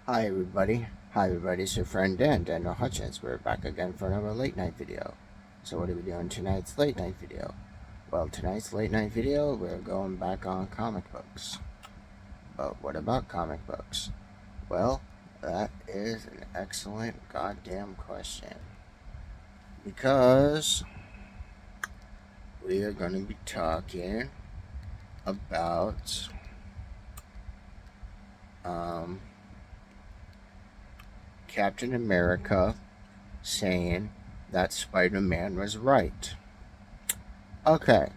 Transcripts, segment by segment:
Hi everybody. Hi everybody, it's your friend Daniel Hutchins. We're back again for another late night video. So what are we doing tonight's late night video? Well, tonight's late night video, we're going back on comic books. But what about comic books? Well, that is an excellent goddamn question. Because we are going to be talking about Captain America saying that Spider-Man was right. Okay,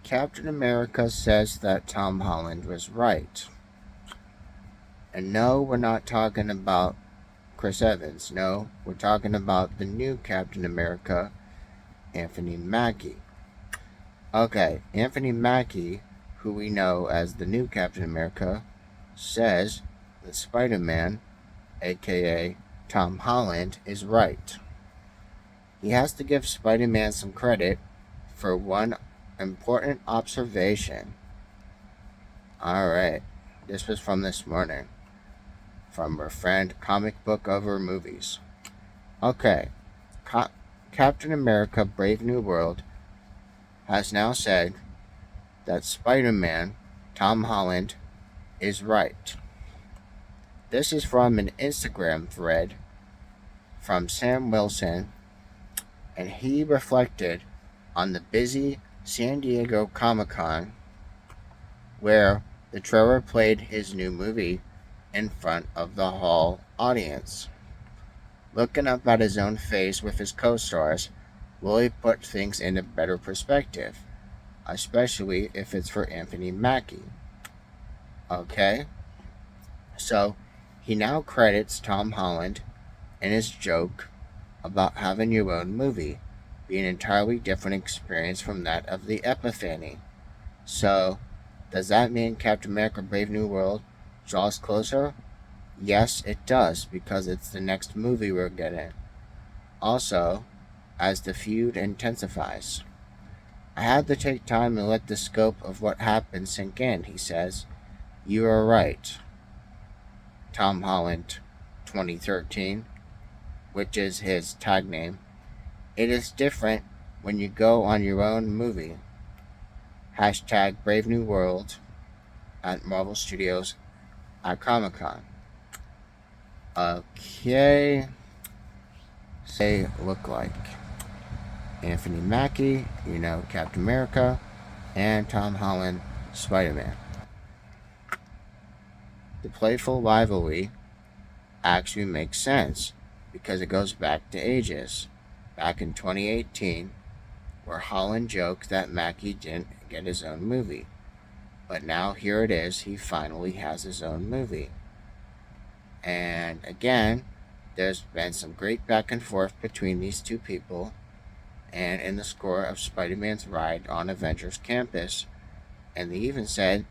Captain America says that Tom Holland was right. And no, we're not talking about Chris Evans. No, we're talking about the new Captain America, Anthony Mackie. Okay, Anthony Mackie, who we know as the new Captain America, says that Spider-Man, aka Tom Holland, is right. He has to give Spider-Man some credit for one important observation. Alright, this was from this morning, from our friend Comic Book Over Movies. Okay, Captain America Brave New World has now said that Spider-Man, Tom Holland, is right. This is from an Instagram thread from Sam Wilson, and he reflected on the busy San Diego Comic-Con where the trailer played his new movie in front of the hall audience. Looking up at his own face with his co-stars really put things into better perspective, especially if it's for Anthony Mackie. Okay? So, he now credits Tom Holland in his joke about having your own movie being an entirely different experience from that of the Epiphany. So, does that mean Captain America Brave New World draws closer? Yes, it does, because it's the next movie we're getting. Also, as the feud intensifies. I had to take time and let the scope of what happened sink in, he says. You are right. Tom Holland 2013, which is his tag name. It is different when you go on your own movie. Hashtag Brave New World at Marvel Studios at Comic-Con. Okay. Say look like Anthony Mackie, Captain America, and Tom Holland, Spider-Man. The playful rivalry actually makes sense because it goes back to ages. Back in 2018, where Holland joked that Mackie didn't get his own movie. But now here it is, he finally has his own movie. And again, there's been some great back and forth between these two people, and in the score of Spider-Man's ride on Avengers Campus, and they even said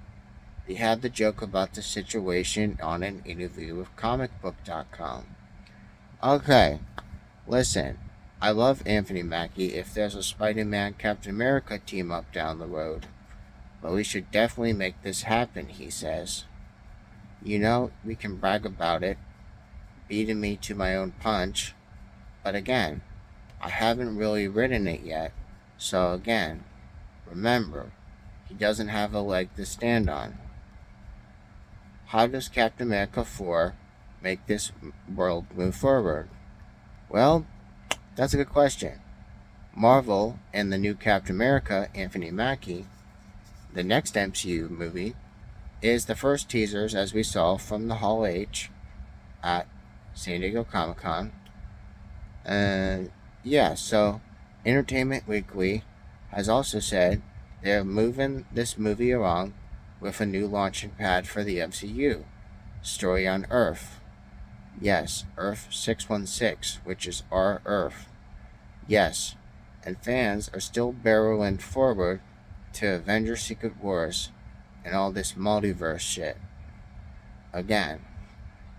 they had the joke about the situation on an interview with comicbook.com. Okay, listen, I love Anthony Mackie if there's a Spider-Man Captain America team up down the road, but we should definitely make this happen, he says. We can brag about it, beating me to my own punch, but again, I haven't really written it yet, so again, remember, he doesn't have a leg to stand on. How does Captain America 4 make this world move forward? Well, that's a good question. Marvel and the new Captain America, Anthony Mackie, the next MCU movie, is the first teasers as we saw from the Hall H at San Diego Comic-Con. So Entertainment Weekly has also said they're moving this movie along with a new launching pad for the MCU, Story on Earth. Yes, Earth 616, which is our Earth. Yes, and fans are still barreling forward to Avengers Secret Wars and all this multiverse shit. Again.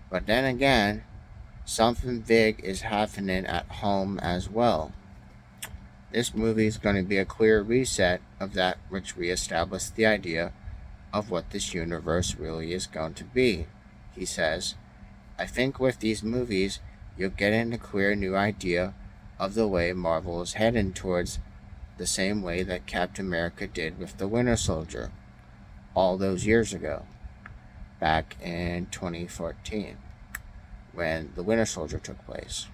But then again, something big is happening at home as well. This movie is going to be a clear reset of that which reestablished the idea of what this universe really is going to be, he says, I think with these movies, you'll get a clear new idea of the way Marvel is heading towards the same way that Captain America did with the Winter Soldier all those years ago, back in 2014, when the Winter Soldier took place.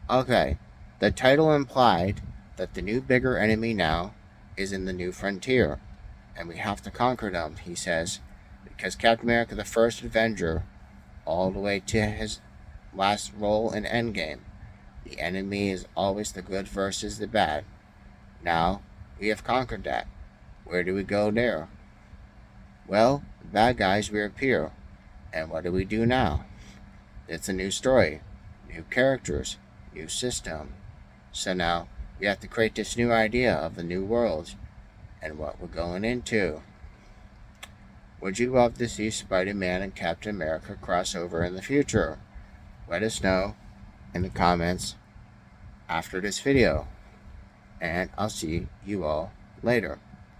Okay, the title implied that the new bigger enemy now is in the new frontier, and we have to conquer them, he says, because Captain America, the first Avenger, all the way to his last role in Endgame, the enemy is always the good versus the bad. Now, we have conquered that. Where do we go there? Well, the bad guys reappear. And what do we do now? It's a new story, new characters, new system. So now, we have to create this new idea of the new world and what we're going into. Would you love to see Spider-Man and Captain America cross over in the future? Let us know in the comments after this video. And I'll see you all later.